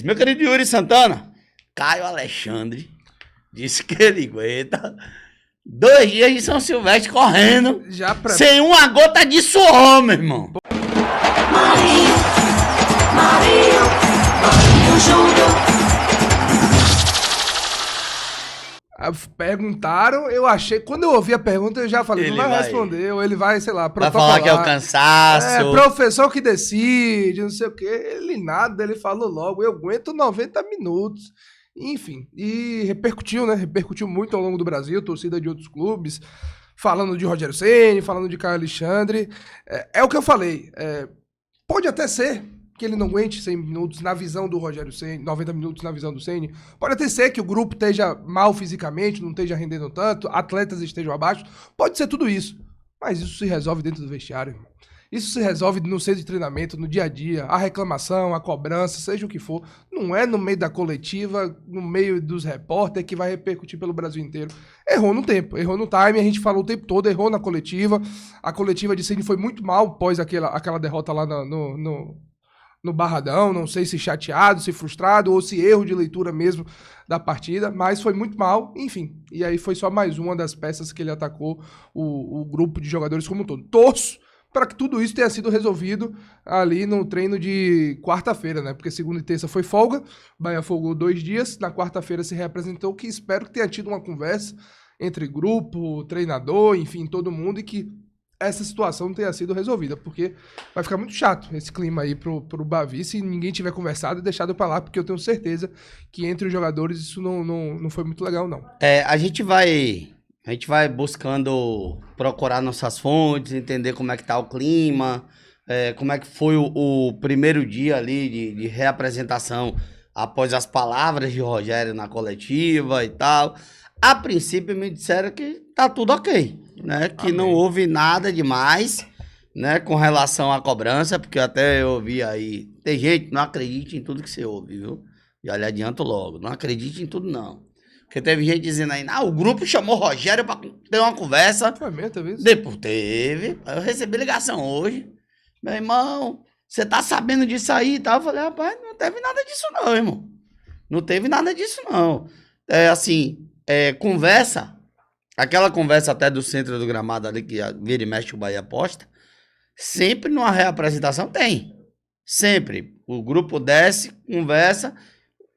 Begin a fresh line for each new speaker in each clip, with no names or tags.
Meu querido Yuri Santana, Caio Alexandre disse que ele aguenta 2 dias de São Silvestre correndo, sem uma gota de suor, meu irmão.
Marinho Júnior. Perguntaram, eu achei. Quando eu ouvi a pergunta, eu já falei,
Ele
não vai
vai
responder, ou ele vai, sei lá,
vai falar que é o cansaço.
Professor que decide, não sei o quê. Ele nada, ele falou logo, eu aguento 90 minutos. Enfim, e repercutiu, né? Repercutiu muito ao longo do Brasil, torcida de outros clubes, falando de Rogério Ceni, falando de Caio Alexandre. É o que eu falei. Pode até ser que ele não aguente 100 minutos na visão do Rogério Ceni, 90 minutos na visão do Ceni. Pode até ser que o grupo esteja mal fisicamente, não esteja rendendo tanto, atletas estejam abaixo. Pode ser tudo isso. Mas isso se resolve dentro do vestiário, irmão. Isso se resolve no centro de treinamento, no dia a dia. A reclamação, a cobrança, seja o que for. Não é no meio da coletiva, no meio dos repórteres que vai repercutir pelo Brasil inteiro. Errou no tempo, errou no time, a gente falou o tempo todo, errou na coletiva. A coletiva de Ceni foi muito mal após aquela derrota lá no Barradão, não sei se chateado, se frustrado, ou se erro de leitura mesmo da partida, mas foi muito mal, enfim. E aí foi só mais uma das peças que ele atacou o grupo de jogadores como um todo. Torço para que tudo isso tenha sido resolvido ali no treino de quarta-feira, né? Porque segunda e terça foi folga, Bahia folgou 2 dias, na quarta-feira se reapresentou, que espero que tenha tido uma conversa entre grupo, treinador, enfim, todo mundo, e que essa situação tenha sido resolvida, porque vai ficar muito chato esse clima aí pro Bavi se ninguém tiver conversado e deixado pra lá, porque eu tenho certeza que entre os jogadores isso não foi muito legal, não.
A gente vai buscando procurar nossas fontes, entender como é que tá o clima, como é que foi o primeiro dia ali de reapresentação após as palavras de Rogério na coletiva e tal. A princípio me disseram que tá tudo ok, né? Que não houve nada demais, né? Com relação à cobrança, porque até eu ouvi aí, tem gente, não acredite em tudo que você ouve, viu? Já lhe adianto logo, não acredite em tudo não. Porque teve gente dizendo aí, o grupo chamou o Rogério pra ter uma conversa.
Foi mesmo, teve isso?
Depois teve, eu recebi ligação hoje. Meu irmão, você tá sabendo disso aí e tal? Eu falei, rapaz, não teve nada disso não, irmão. Não teve nada disso não. Conversa, aquela conversa até do centro do gramado ali, que vira e mexe o Bahia posta, sempre numa reapresentação tem. Sempre. O grupo desce, conversa,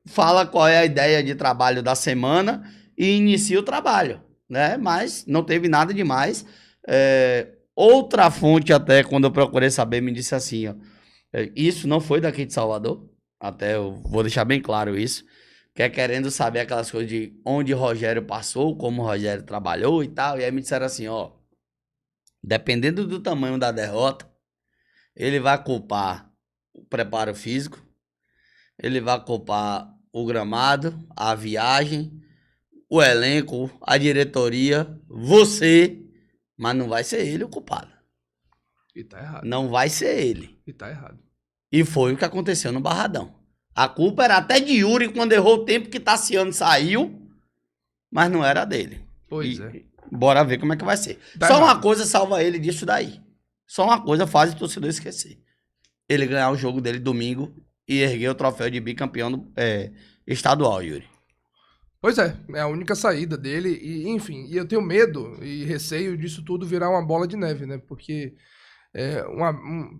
fala qual é a ideia de trabalho da semana e inicia o trabalho, né? Mas não teve nada demais. Outra fonte até, quando eu procurei saber, me disse assim, ó, isso não foi daqui de Salvador, até eu vou deixar bem claro isso, que é querendo saber aquelas coisas de onde o Rogério passou, como o Rogério trabalhou e tal. E aí me disseram assim, ó, dependendo do tamanho da derrota, ele vai culpar o preparo físico, ele vai culpar o gramado, a viagem, o elenco, a diretoria, você, mas não vai ser ele o culpado.
E tá errado.
Não vai ser ele.
E tá errado.
E foi o que aconteceu no Barradão. A culpa era até de Yuri quando errou o tempo que Tassiano saiu, mas não era dele.
Pois é.
Bora ver como é que vai ser. Só uma coisa salva ele disso daí. Só uma coisa faz o torcedor esquecer. Ele ganhar o jogo dele domingo e erguer o troféu de bicampeão estadual, Yuri.
Pois é a única saída dele, e enfim, e eu tenho medo e receio disso tudo virar uma bola de neve, né? Porque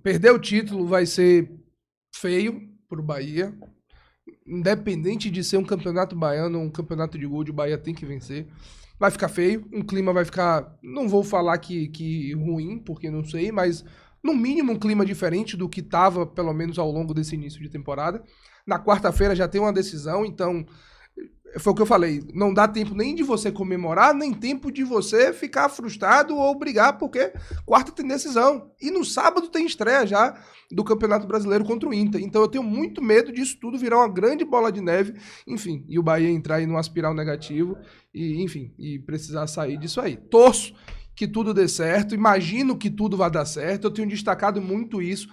perder o título vai ser feio pro Bahia. Independente de ser um campeonato baiano ou um campeonato de gol, o Bahia tem que vencer. Vai ficar feio, um clima vai ficar, não vou falar que ruim, porque não sei, mas no mínimo um clima diferente do que estava, pelo menos ao longo desse início de temporada. Na quarta-feira já tem uma decisão, então foi o que eu falei, não dá tempo nem de você comemorar, nem tempo de você ficar frustrado ou brigar, porque quarta tem decisão. E no sábado tem estreia já do Campeonato Brasileiro contra o Inter. Então eu tenho muito medo disso tudo virar uma grande bola de neve, enfim, e o Bahia entrar aí numa espiral negativo e, enfim, e precisar sair disso aí. Torço que tudo dê certo, imagino que tudo vai dar certo, eu tenho destacado muito isso.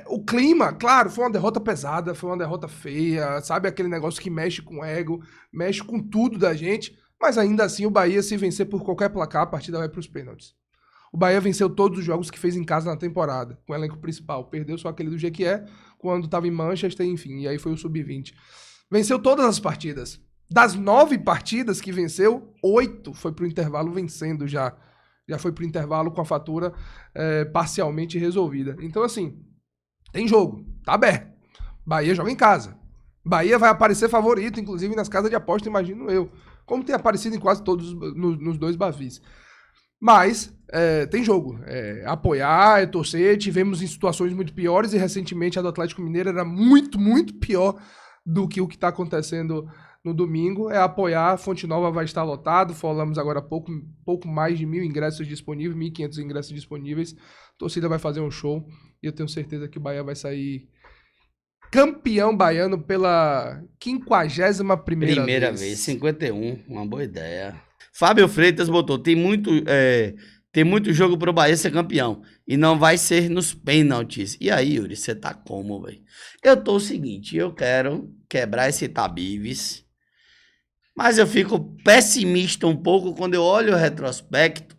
O clima, claro, foi uma derrota pesada, foi uma derrota feia, sabe? Aquele negócio que mexe com o ego, mexe com tudo da gente, mas ainda assim o Bahia, se vencer por qualquer placar, a partida vai para os pênaltis. O Bahia venceu todos os jogos que fez em casa na temporada, com o elenco principal. Perdeu só aquele do Jequié, quando estava em Manchester, enfim, e aí foi o Sub-20. Venceu todas as partidas. Das 9 partidas que venceu, 8 foi pro intervalo vencendo já. Já foi pro intervalo com a fatura parcialmente resolvida. Então, assim, tem jogo, tá aberto. Bahia joga em casa. Bahia vai aparecer favorito, inclusive nas casas de aposta, imagino eu. Como tem aparecido em quase todos nos 2 Bavis. Mas tem jogo. Apoiar, torcer. Tivemos em situações muito piores e recentemente a do Atlético Mineiro era muito, muito pior do que o que está acontecendo no domingo. É apoiar. Fonte Nova vai estar lotado. Falamos agora há pouco mais de 1.000 ingressos disponíveis, 1.500 ingressos disponíveis. A torcida vai fazer um show e eu tenho certeza que o Bahia vai sair campeão baiano pela 51ª
Primeira vez, 51, uma boa ideia. Fábio Freitas botou, tem muito jogo pro Bahia ser campeão, e não vai ser nos pênaltis. E aí, Yuri, você tá como, velho? Eu tô o seguinte, eu quero quebrar esse Tabibes, mas eu fico pessimista um pouco quando eu olho o retrospecto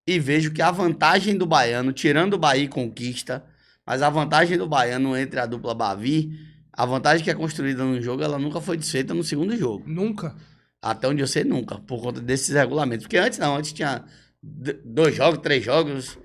e vejo que a vantagem do baiano, tirando o Bahia e Conquista, mas a vantagem do baiano entre a dupla Bavi, a vantagem que é construída no jogo, ela nunca foi desfeita no segundo jogo.
Nunca?
Até onde eu sei, nunca, por conta desses regulamentos. Porque antes não, antes tinha 2 jogos, 3 jogos,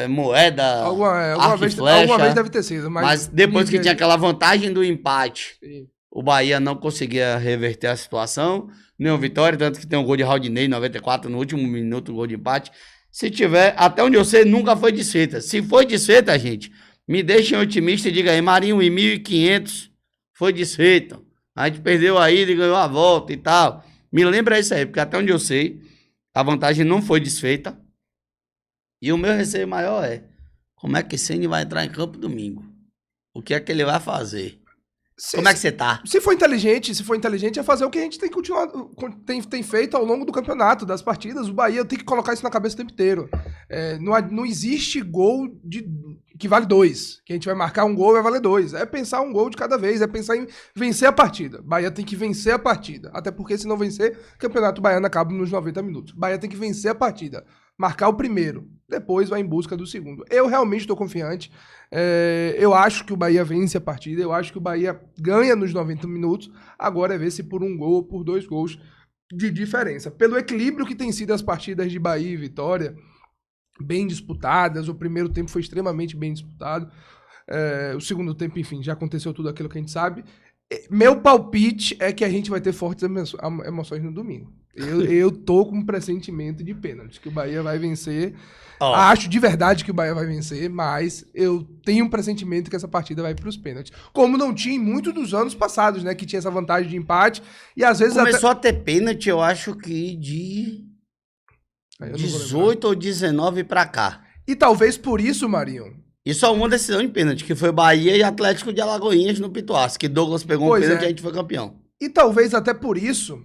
moeda,
alguma vez deve ter sido.
Mas depois que tinha aquela vantagem do empate, sim, o Bahia não conseguia reverter a situação, nem o Vitória, tanto que tem um gol de Raudinei, 94, no último minuto, um gol de empate. Se tiver, até onde eu sei, nunca foi desfeita. Se foi desfeita, gente, me deixem otimista e diga aí, Marinho, em 1.500 foi desfeita. A gente perdeu a ida e ganhou a volta e tal. Me lembra isso aí, porque até onde eu sei, a vantagem não foi desfeita. E o meu receio maior é, como é que Ceni vai entrar em campo domingo? O que é que ele vai fazer? Como é que você tá?
Se for inteligente, é fazer o que a gente tem continuado, tem feito ao longo do campeonato, das partidas. O Bahia tem que colocar isso na cabeça o tempo inteiro. Não existe gol que vale 2. Que a gente vai marcar um gol e vai valer 2. É pensar um gol de cada vez, é pensar em vencer a partida. Bahia tem que vencer a partida. Até porque se não vencer, o campeonato baiano acaba nos 90 minutos. Bahia tem que vencer a partida. Marcar o primeiro. Depois vai em busca do segundo. Eu realmente estou confiante. Eu acho que o Bahia vence a partida. Eu acho que o Bahia ganha nos 90 minutos. Agora é ver se por um gol ou por 2 gols de diferença. Pelo equilíbrio que tem sido as partidas de Bahia e Vitória, bem disputadas. O primeiro tempo foi extremamente bem disputado. O segundo tempo, enfim, já aconteceu tudo aquilo que a gente sabe. Meu palpite é que a gente vai ter fortes emoções no domingo. Eu tô com um pressentimento de pênalti, que o Bahia vai vencer. Acho de verdade que o Bahia vai vencer, mas eu tenho um pressentimento que essa partida vai para os pênaltis. Como não tinha em muitos dos anos passados, né? Que tinha essa vantagem de empate. E às vezes
começou a ter pênalti, eu acho que de 18 ou 19 para cá.
E talvez por isso, Marinho.
E só uma decisão em pênalti, que foi Bahia e Atlético de Alagoinhas no Pituaço, que Douglas pegou um pênalti e a gente foi campeão.
E talvez até por isso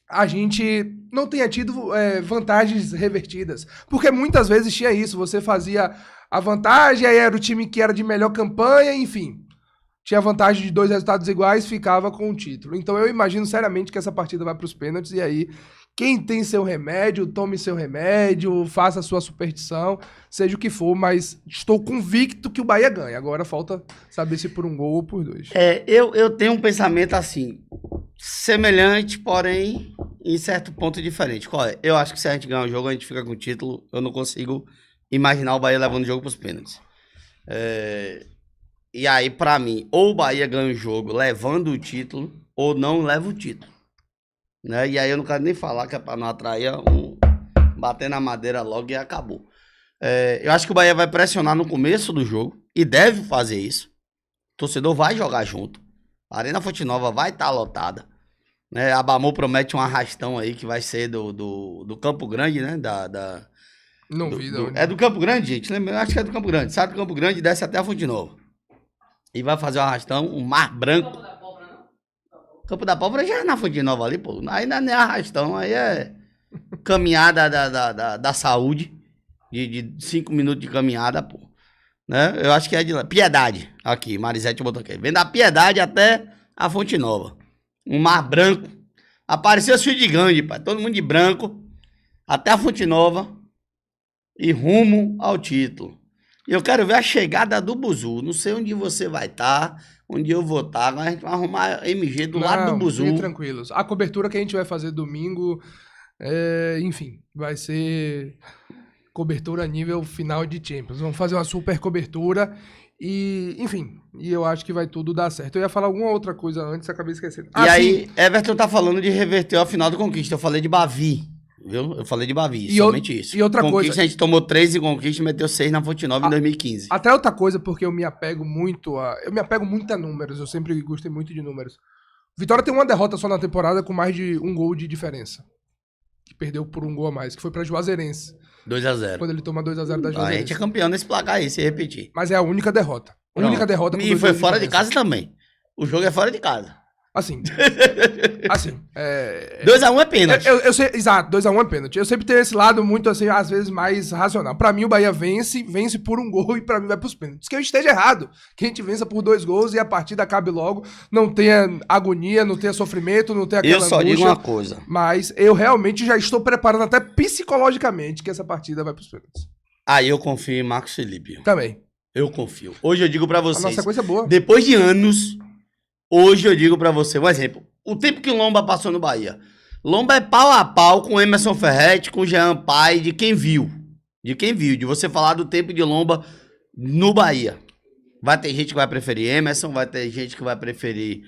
a gente não tenha tido vantagens revertidas. Porque muitas vezes tinha isso, você fazia a vantagem, aí era o time que era de melhor campanha, enfim. Tinha vantagem de 2 resultados iguais, ficava com o título. Então eu imagino seriamente que essa partida vai para os pênaltis, e aí quem tem seu remédio, tome seu remédio, faça a sua superstição, seja o que for, mas estou convicto que o Bahia ganha. Agora falta saber se por um gol ou por 2.
Eu tenho um pensamento assim, semelhante, porém em certo ponto diferente. Qual é? Eu acho que se a gente ganhar o jogo, a gente fica com o título. Eu não consigo imaginar o Bahia levando o jogo para os pênaltis. E aí, pra mim, ou o Bahia ganha o jogo levando o título, ou não leva o título. Né? E aí eu não quero nem falar, que é pra não atrair bater na madeira logo e acabou. Eu acho que o Bahia vai pressionar no começo do jogo, e deve fazer isso. O torcedor vai jogar junto. A Arena Fonte Nova vai estar lotada. Né? A Bamô promete um arrastão aí, que vai ser do Campo Grande, né?
Não vi, não.
É do Campo Grande, gente? Acho que é do Campo Grande. Sai do Campo Grande e desce até a Fonte Nova. E vai fazer um arrastão, um mar branco. Campo da Pólvora já é na Fonte Nova ali, pô. Aí não é arrastão, aí é caminhada da saúde. De 5 minutos de caminhada, pô. Né? Eu acho que é de lá. Piedade. Aqui, Marisete botou aqui. Vem da Piedade até a Fonte Nova. Um mar branco. Apareceu os fios de gangue, pai. Todo mundo de branco. Até a Fonte Nova. e rumo ao título. Eu quero ver a chegada do Buzu. Não sei onde você vai estar, onde eu vou estar. Agora a gente vai arrumar MG do lado do Buzu.
Fiquem tranquilos. A cobertura que a gente vai fazer domingo, enfim, vai ser cobertura a nível final de Champions. Vamos fazer uma super cobertura e, enfim, eu acho que vai tudo dar certo. Eu ia falar alguma outra coisa antes, acabei esquecendo.
E aí, Everton tá falando de reverter a final do Conquista. Eu falei de Bavi. Viu? Eu falei de Bavi, somente isso.
E outra
Conquista,
coisa...
a gente tomou 3 em Conquista e meteu 6 na Fonte Nova em 2015.
Até outra coisa, porque eu me apego muito a... Eu me apego muito a números, eu sempre gostei muito de números. Vitória tem uma derrota só na temporada com mais de 1 gol de diferença. Que perdeu por 1 gol a mais, que foi pra Juazeirense.
2-0.
Quando ele toma 2-0 da Juazeirense.
A gente é campeão nesse placar aí, se repetir.
Mas é a única derrota. A única derrota com
E
2
foi
gols
fora de
diferença.
casa também. O jogo é fora de casa.
Assim.
2x1 é pênalti.
Eu sei, exato, 2x1 é pênalti. Eu sempre tenho esse lado muito, assim, às vezes mais racional. Pra mim, o Bahia vence por 1 gol e pra mim vai pros pênaltis. Que eu esteja errado. Que a gente vença por 2 gols e a partida acabe logo. Não tenha agonia, não tenha sofrimento, não tenha aquela
Eu só
angústia.
digo uma coisa.
Mas eu realmente já estou preparando até psicologicamente que essa partida vai pros pênaltis.
Aí eu confio em Marcos Felipe.
Também.
Eu confio. Hoje eu digo pra
A
vocês.
nossa sequência é boa.
Depois de anos, hoje eu digo pra você, um exemplo. O tempo que o Lomba passou no Bahia. Lomba é pau a pau com Emerson Ferretti, com Jean Pai, de quem viu. De quem viu. De você falar do tempo de Lomba no Bahia. Vai ter gente que vai preferir Emerson, vai ter gente que vai preferir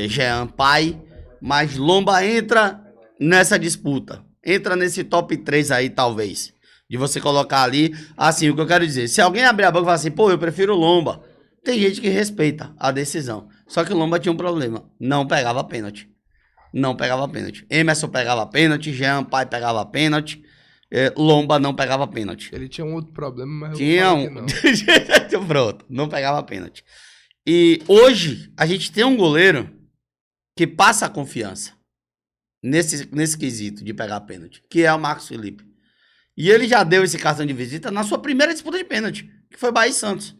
Jean Pai. Mas Lomba entra nessa disputa. Entra nesse top 3 aí, talvez. De você colocar ali, assim, o que eu quero dizer. Se alguém abrir a boca e falar assim, pô, eu prefiro o Lomba. Tem gente que respeita a decisão. Só que o Lomba tinha um problema. Não pegava pênalti. Não pegava pênalti. Emerson pegava pênalti, Jean Pai pegava pênalti. Lomba não pegava pênalti.
Ele tinha um outro problema, mas
Tinha
eu
um.
vou falar que não.
Pronto, não pegava pênalti. E hoje a gente tem um goleiro que passa a confiança nesse quesito de pegar pênalti, que é o Marcos Felipe. E ele já deu esse cartão de visita na sua primeira disputa de pênalti, que foi Bahia e Santos.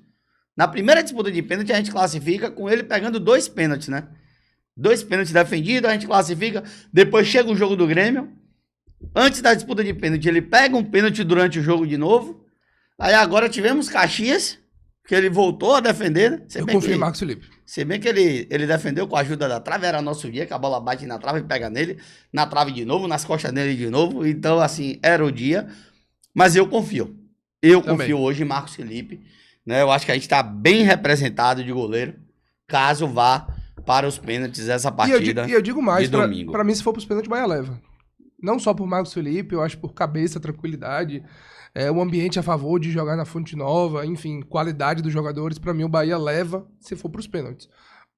Na primeira disputa de pênalti, a gente classifica com ele pegando 2 pênaltis, né? 2 pênaltis defendidos, a gente classifica. Depois chega o jogo do Grêmio. Antes da disputa de pênalti, ele pega um pênalti durante o jogo de novo. Aí agora tivemos Caxias, que ele voltou a defender, né?
Eu confio em Marcos Felipe.
Se bem que ele defendeu com a ajuda da trave, era nosso dia, que a bola bate na trave e pega nele, na trave de novo, nas costas dele de novo. Então, assim, era o dia. Mas eu confio. Eu confio hoje em Marcos Felipe. Né? Eu acho que a gente está bem representado de goleiro, caso vá para os pênaltis essa partida.
E eu digo mais,
de domingo.
Pra mim, se for pros pênaltis, o Bahia leva. Não só por Marcos Felipe, eu acho por cabeça, tranquilidade, o ambiente a favor de jogar na Fonte Nova, enfim, qualidade dos jogadores. Pra mim, o Bahia leva se for pros pênaltis.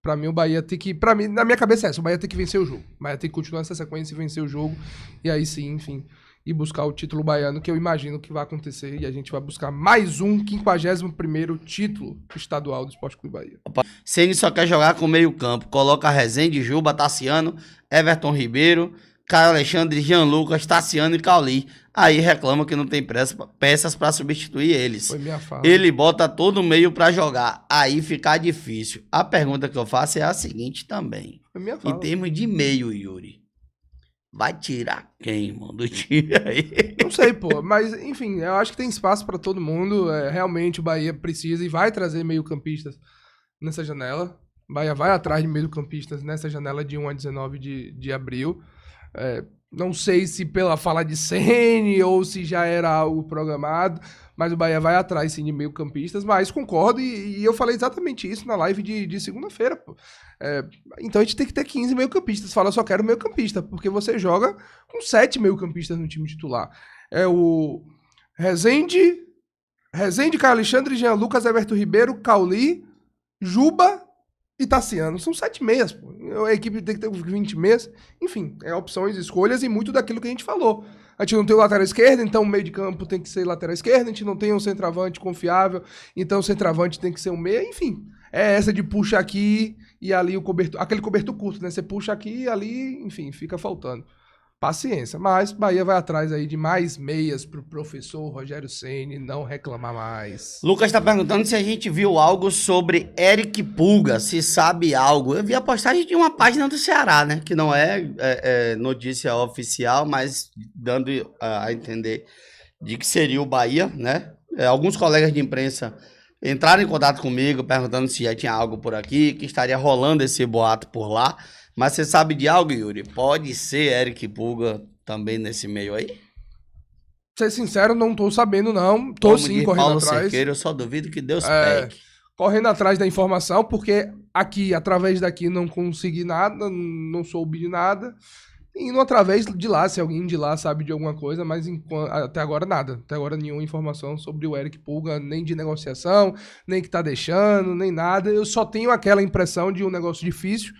Pra mim, o Bahia tem que... Pra mim, na minha cabeça é essa, o Bahia tem que vencer o jogo. O Bahia tem que continuar essa sequência e vencer o jogo. E aí sim, enfim... E buscar o título baiano, que eu imagino que vai acontecer. E a gente vai buscar mais um 51º título estadual do Esporte Clube Bahia.
Ceni só quer jogar com meio campo. Coloca Rezende, Juba, Tassiano, Everton Ribeiro, Caio Alexandre, Jean Lucas, Tassiano e Cauli. Aí reclama que não tem peças para substituir eles.
Foi minha fala.
Ele bota todo o meio para jogar. Aí fica difícil. A pergunta que eu faço é a seguinte também.
Foi minha fala.
Em termos de meio, Yuri. Vai tirar quem, irmão, do time aí?
Não sei, pô. Mas, enfim, eu acho que tem espaço pra todo mundo. Realmente o Bahia precisa e vai trazer meio-campistas nessa janela. O Bahia vai atrás de meio-campistas nessa janela de 1 a 19 de abril. Não sei se pela fala de Ceni ou se já era algo programado, mas o Bahia vai atrás sim de meio-campistas. Mas concordo e eu falei exatamente isso na live de segunda-feira, pô. Então a gente tem que ter 15 meio-campistas. Fala, eu só quero meio-campista, porque você joga com 7 meio-campistas no time titular. É o Rezende, Caio Alexandre, Jean Lucas, Everton Ribeiro, Cauli, Juba e Tassiano. São 7 meias, pô. A equipe tem que ter 20 meias. Enfim, opções, escolhas e muito daquilo que a gente falou. A gente não tem o lateral esquerdo, então o meio de campo tem que ser lateral esquerdo. A gente não tem um centroavante confiável, então o centroavante tem que ser um meia. Enfim, essa de puxa aqui e ali o cobertor, aquele cobertor curto, né? Você puxa aqui e ali, enfim, fica faltando. Paciência, mas Bahia vai atrás aí de mais meias pro professor Rogério Ceni não reclamar mais.
Lucas tá perguntando se a gente viu algo sobre Eric Pulga, se sabe algo. Eu vi a postagem de uma página do Ceará, né? Que não é notícia oficial, mas dando a entender de que seria o Bahia, né? Alguns colegas de imprensa entraram em contato comigo, perguntando se já tinha algo por aqui, que estaria rolando esse boato por lá. Mas você sabe de algo, Yuri? Pode ser Eric Pulga também nesse meio aí?
Ser sincero, não tô sabendo, não. Tô
Como
sim
diz
correndo
Paulo
atrás.
Cerqueira, eu só duvido que Deus
É,
pegue.
correndo atrás da informação, porque aqui, através daqui, não consegui nada, não soube de nada. Indo através de lá, se alguém de lá sabe de alguma coisa, mas até agora nada. Até agora nenhuma informação sobre o Eric Pulga, nem de negociação, nem que tá deixando, nem nada. Eu só tenho aquela impressão de um negócio difícil.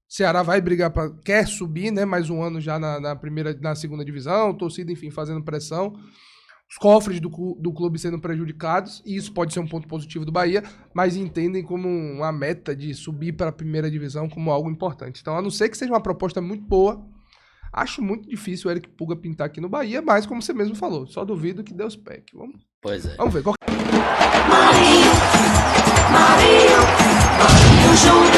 Ceará vai brigar quer subir, né? Mais um ano já na segunda divisão, torcida, enfim, fazendo pressão. Os cofres do clube sendo prejudicados, e isso pode ser um ponto positivo do Bahia, mas entendem como uma meta de subir para a primeira divisão como algo importante. Então, a não ser que seja uma proposta muito boa, acho muito difícil o Eric Pulga pintar aqui no Bahia, mas como você mesmo falou, só duvido que Deus pegue.
Pois é.
Vamos ver.
Marinho, Marinho, Marinho Júnior.